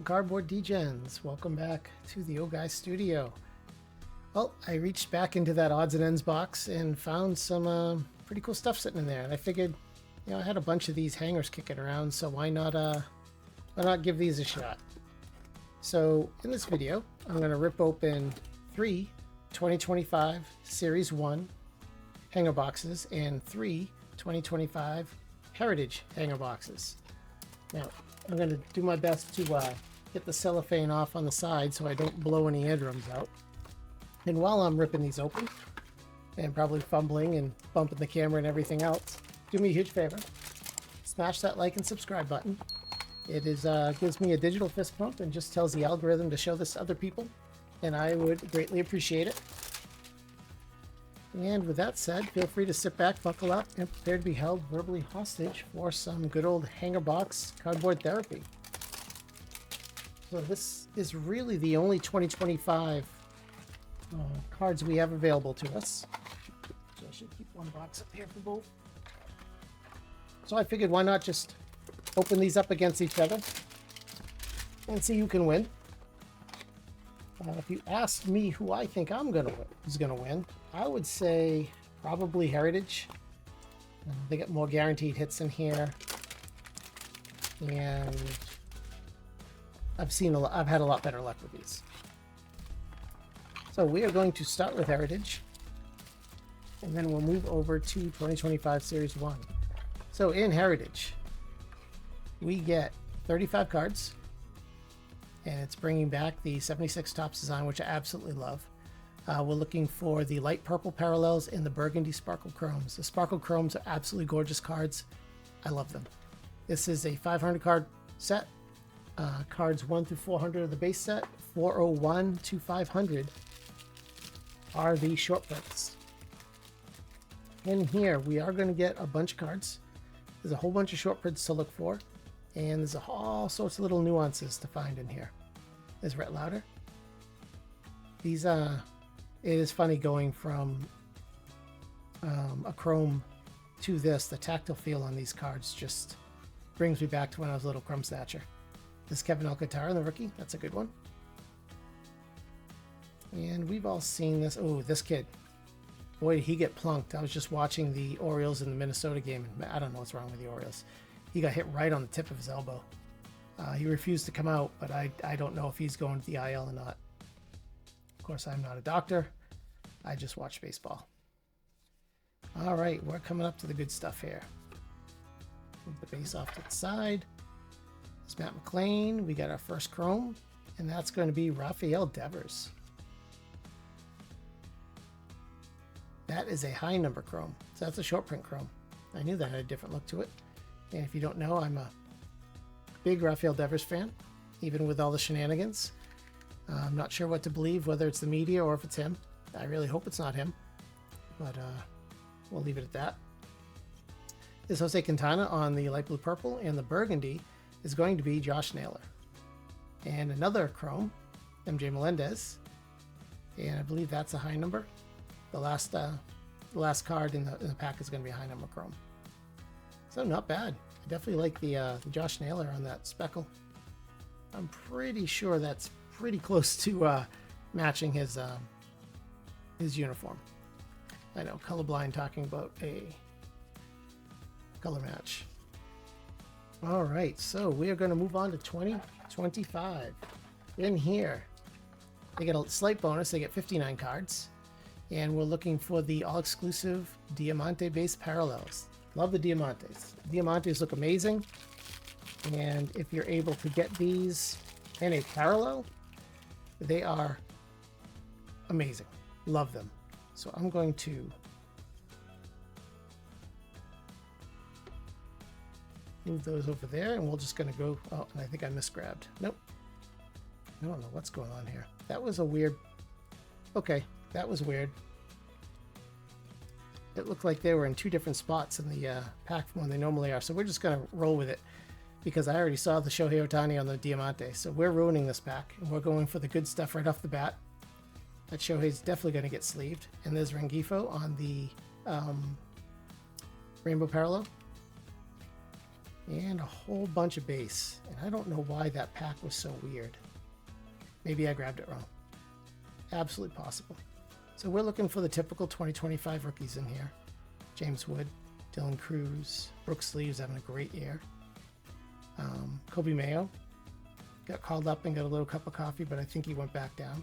Cardboard Degens. Welcome back to the Old Guy Studio. Well, I reached back into that odds and ends box and found some pretty cool stuff sitting in there. And I figured, you know, I had a bunch of these hangers kicking around, so why not give these a shot? So in this video, I'm going to rip open 3 2025 Series 1 hanger boxes and 3 2025 Heritage hanger boxes. Now, I'm going to do my best to get the cellophane off on the side so I don't blow any eardrums out. And while I'm ripping these open, and probably fumbling and bumping the camera and everything else, do me a huge favor. Smash that like and subscribe button. It gives me a digital fist pump and just tells the algorithm to show this to other people, and I would greatly appreciate it. And with that said, feel free to sit back, buckle up, and prepare to be held verbally hostage for some good old hanger box cardboard therapy. So this is really the only 2025 cards we have available to us. So I should keep one box up here for both. So I figured, why not just open these up against each other and see who can win. If you ask me who I think who's gonna win, I would say probably Heritage. They get more guaranteed hits in here, and I've had a lot better luck with these. So we are going to start with Heritage, and then we'll move over to 2025 Series 1. So in Heritage, we get 35 cards, and it's bringing back the 76 Topps design, which I absolutely love. We're looking for the light purple parallels and the burgundy sparkle chromes. The sparkle chromes are absolutely gorgeous cards. I love them. This is a 500 card set. Cards 1 through 400 of the base set. 401 to 500 are the short prints. In here, we are going to get a bunch of cards. There's a whole bunch of short prints to look for, and there's all sorts of little nuances to find in here. There's Rhett Lauder. These it is funny going from a chrome to this. The tactile feel on these cards just brings me back to when I was a little crumb snatcher. This is Kevin Alcantara, the rookie. That's a good one. And we've all seen this. Oh, this kid. Boy, did he get plunked. I was just watching the Orioles in the Minnesota game, and I don't know what's wrong with the Orioles. He got hit right on the tip of his elbow. He refused to come out, but I don't know if he's going to the IL or not. Of course, I'm not a doctor. I just watch baseball. All right, we're coming up to the good stuff here. Move the base off to the side. It's Matt McLean. We got our first chrome, and that's going to be Rafael Devers. That is a high number chrome, so that's a short print chrome. I knew that had a different look to it. And if you don't know, I'm a big Rafael Devers fan, even with all the shenanigans. I'm not sure what to believe, whether it's the media or if it's him. I really hope it's not him, but we'll leave it at that. This Jose Quintana on the light blue purple, and the burgundy is going to be Josh Naylor. And another chrome, MJ Melendez, and I believe that's a high number. The last card in the pack is going to be a high number chrome. So not bad. I definitely like the Josh Naylor on that speckle. I'm pretty sure that's pretty close to matching his uniform. I know, colorblind talking about a color match. All right, so we are going to move on to 2025. In here, they get a slight bonus. They get 59 cards. And we're looking for the all-exclusive Diamante base parallels. Love the Diamantes. Diamantes look amazing. And if you're able to get these in a parallel, they are amazing. Love them. So I'm going to move those over there, and we're just going to go. Oh, and I think I misgrabbed. Nope. I don't know what's going on here. That was a weird. Okay. That was weird. It looked like they were in 2 different spots in the pack from when they normally are. So we're just going to roll with it because I already saw the Shohei Ohtani on the Diamante. So we're ruining this pack, and we're going for the good stuff right off the bat. That Shohei's definitely going to get sleeved. And there's Rengifo on the Rainbow Parallel. And a whole bunch of base. And I don't know why that pack was so weird. Maybe I grabbed it wrong. Absolutely possible. So we're looking for the typical 2025 rookies in here. James Wood, Dylan Cruz, Brooks Lee, who's having a great year. Kobe Mayo got called up and got a little cup of coffee, but I think he went back down.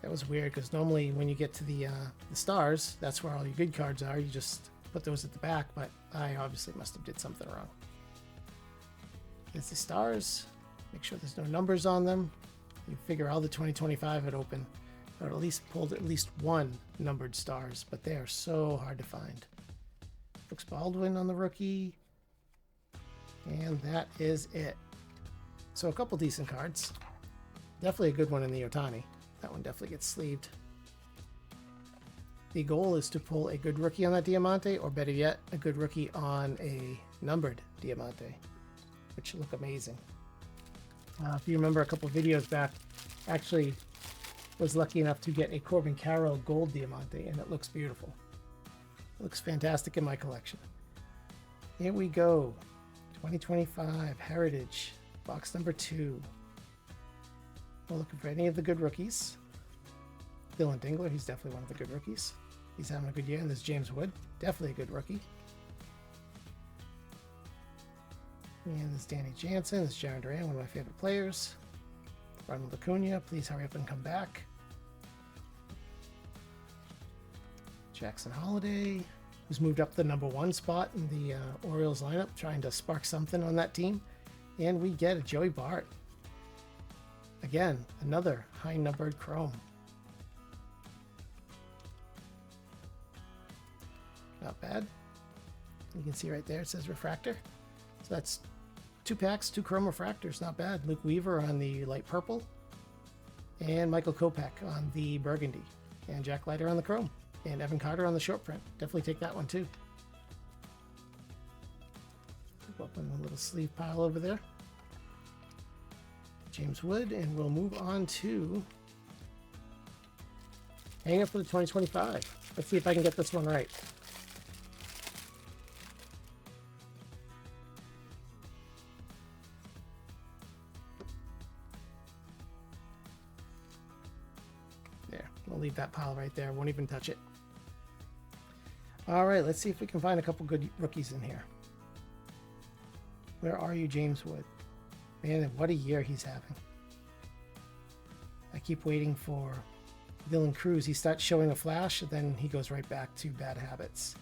That was weird because normally when you get to the stars, that's where all your good cards are. You just put those at the back, but I obviously must have did something wrong. There's the stars. Make sure there's no numbers on them. You figure all the 2025 had opened, or at least pulled at least one numbered stars, but they are so hard to find. Brooks Baldwin on the rookie. And that is it. So a couple decent cards. Definitely a good one in the Ohtani. That one definitely gets sleeved. The goal is to pull a good rookie on that Diamante, or better yet, a good rookie on a numbered Diamante, which look amazing. If you remember a couple videos back, actually was lucky enough to get a Corbin Carroll gold Diamante, and it looks beautiful. It looks fantastic in my collection. Here we go. 2025 Heritage, box number 2. We're looking for any of the good rookies. Dylan Dingler, he's definitely one of the good rookies. He's having a good year. And there's James Wood, definitely a good rookie. And there's Danny Jansen, there's Jaron Duran, one of my favorite players. Ronald Acuña, please hurry up and come back. Jackson Holiday, who's moved up the #1 spot in the Orioles lineup, trying to spark something on that team. And we get a Joey Bart. Again, another high numbered chrome. Not bad. You can see right there it says Refractor. So that's 2 packs, 2 chrome refractors. Not bad. Luke Weaver on the light purple. And Michael Kopech on the burgundy. And Jack Leiter on the chrome. And Evan Carter on the short print. Definitely take that one too. Go up in the little sleeve pile over there. James Wood, and we'll move on to hang up for the 2025. Let's see if I can get this one right. There, we'll leave that pile right there. Won't even touch it. All right, let's see if we can find a couple good rookies in here. Where are you, James Wood? Man, what a year he's having. I keep waiting for Dylan Cruz. He starts showing a flash, and then he goes right back to bad habits.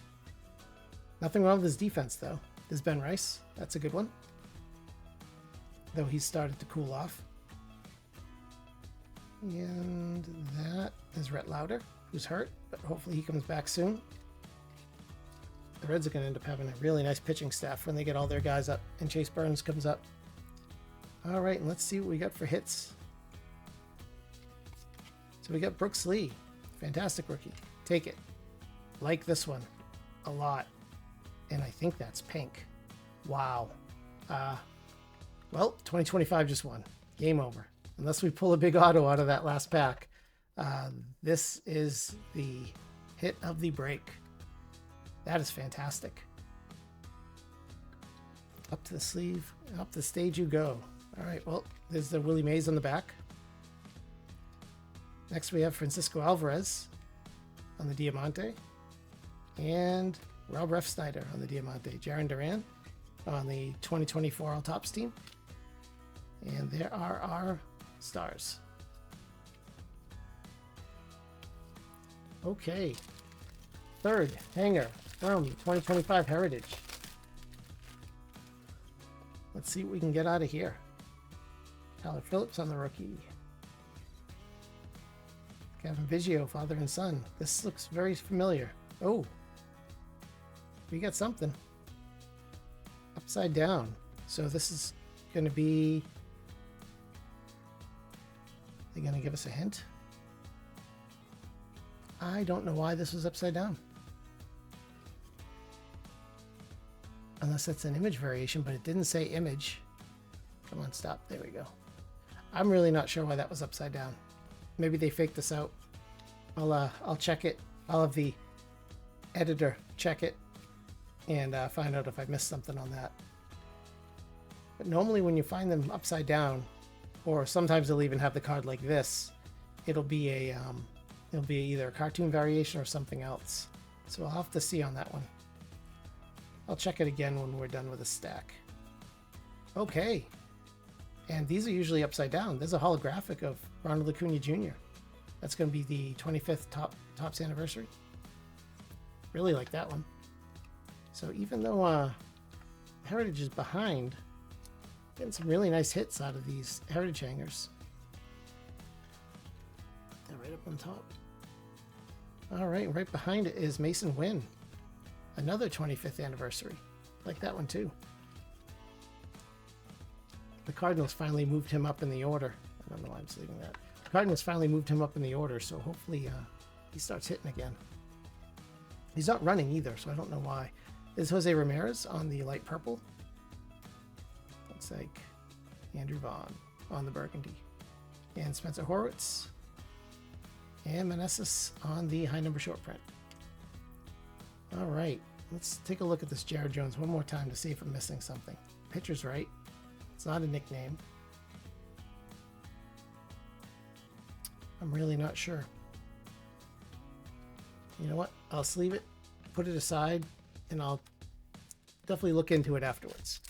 Nothing wrong with his defense, though. There's Ben Rice. That's a good one. Though he's started to cool off. And that is Rhett Lauder, who's hurt, but hopefully he comes back soon. The Reds are going to end up having a really nice pitching staff when they get all their guys up, and Chase Burns comes up. All right, and let's see what we got for hits. So we got Brooks Lee, fantastic rookie. Take it. Like this one a lot. And I think that's pink. Wow. Well, 2025 just won. Game over. Unless we pull a big auto out of that last pack. This is the hit of the break. That is fantastic. Up to the sleeve, up the stage you go. All right, well, there's the Willie Mays on the back. Next we have Francisco Alvarez on the Diamante. And Rob Refsnyder on the Diamante. Jaron Duran on the 2024 All Tops team. And there are our stars. Okay. Third hanger from 2025 Heritage. Let's see what we can get out of here. Tyler Phillips on the rookie. Kevin Biggio, father and son. This looks very familiar. Oh, we got something. Upside down. So this is going to be... They're going to give us a hint? I don't know why this was upside down. Unless that's an image variation, but it didn't say image. Come on, stop. There we go. I'm really not sure why that was upside down. Maybe they faked this out. I'll check it. I'll have the editor check it and find out if I missed something on that. But normally when you find them upside down, or sometimes they'll even have the card like this, it'll be either a cartoon variation or something else. So I'll have to see on that one. I'll check it again when we're done with the stack. Okay. And these are usually upside down. There's a holographic of Ronald Acuña Jr. That's going to be the 25th Topps anniversary. Really like that one. So even though Heritage is behind, getting some really nice hits out of these Heritage hangers. They're right up on top. All right, right behind it is Mason Wynn. Another 25th anniversary. Like that one too. The Cardinals finally moved him up in the order. I don't know why I'm saving that. The Cardinals finally moved him up in the order, so hopefully he starts hitting again. He's not running either, so I don't know why. There's Jose Ramirez on the light purple. Looks like Andrew Vaughn on the burgundy. And Spencer Horwitz. And Meneses on the high number short print. All right, let's take a look at this Jared Jones one more time to see if I'm missing something. Pitcher's right. It's not a nickname. I'm really not sure. You know what? I'll sleeve it, put it aside, and I'll definitely look into it afterwards.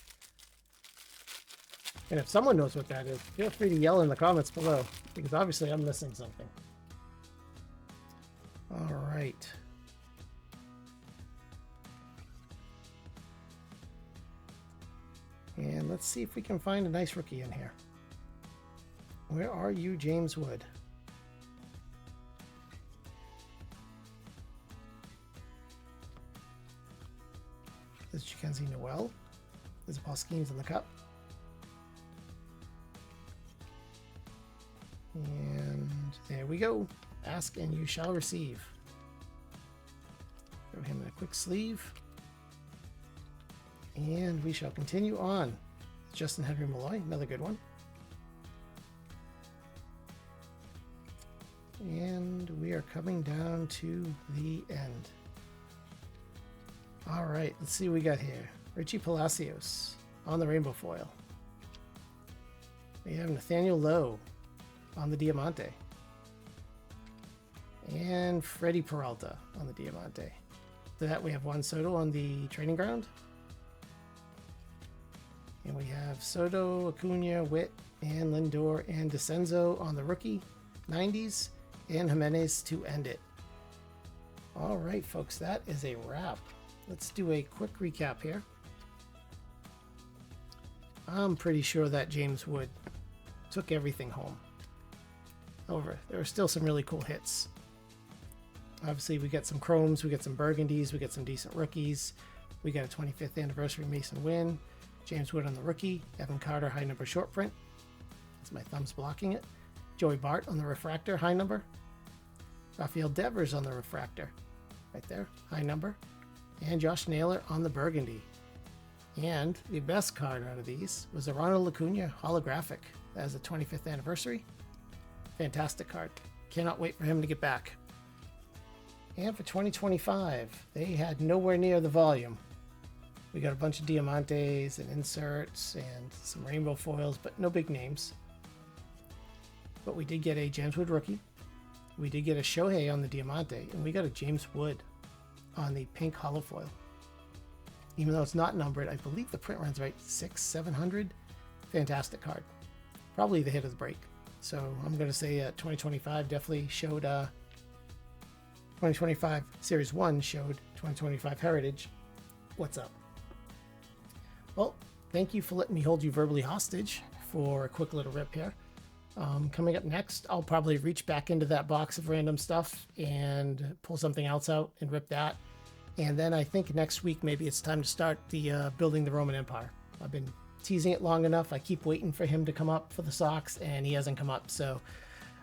And if someone knows what that is, feel free to yell in the comments below, because obviously I'm missing something. All right. And let's see if we can find a nice rookie in here. Where are you, James Wood? There's Jackenzie Noel. There's Paul Skeens in the cup. And there we go. Ask and you shall receive. Throw him in a quick sleeve. And we shall continue on. Justin Henry Malloy, another good one. And we are coming down to the end. All right, let's see what we got here. Richie Palacios on the rainbow foil. We have Nathaniel Lowe on the Diamante. And Freddie Peralta on the Diamante. To that we have Juan Soto on the training ground. And we have Soto, Acuña, Witt, and Lindor, and DeCenzo on the rookie 90s, and Jimenez to end it. All right, folks, that is a wrap. Let's do a quick recap here. I'm pretty sure that James Wood took everything home. However, there are still some really cool hits. Obviously, we got some chromes, we got some burgundies, we got some decent rookies. We got a 25th anniversary Mason Wynn, James Wood on the rookie, Evan Carter high number short print. That's my thumbs blocking it. Joey Bart on the refractor high number. Rafael Devers on the refractor, right there, high number. And Josh Naylor on the burgundy. And the best card out of these was a Ronald Acuña holographic. That is the 25th anniversary. Fantastic card. Cannot wait for him to get back. And for 2025, they had nowhere near the volume. We got a bunch of Diamantes and inserts and some rainbow foils, but no big names. But we did get a James Wood rookie. We did get a Shohei on the Diamante, and we got a James Wood on the pink Holo Foil. Even though it's not numbered, I believe the print runs right 600-700. Fantastic card. Probably the hit of the break. So I'm going to say 2025 definitely showed 2025 Series 1 showed 2025 Heritage. What's up? Well, thank you for letting me hold you verbally hostage for a quick little rip here. Coming up next, I'll probably reach back into that box of random stuff and pull something else out and rip that. And then I think next week maybe it's time to start the building the Roman Empire. I've been teasing it long enough. I keep waiting for him to come up for the Sox, and he hasn't come up. So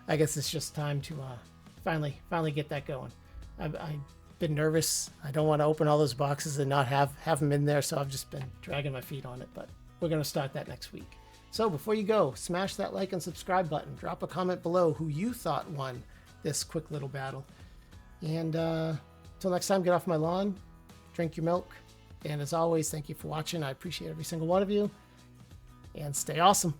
I guess it's just time to finally get that going. I've been nervous. I don't want to open all those boxes and not have them in there, so I've just been dragging my feet on it. But we're going to start that next week. So before you go, smash that like and subscribe button. Drop a comment below who you thought won this quick little battle. And Till next time, get off my lawn, drink your milk, and as always, thank you for watching. I appreciate every single one of you, and stay awesome.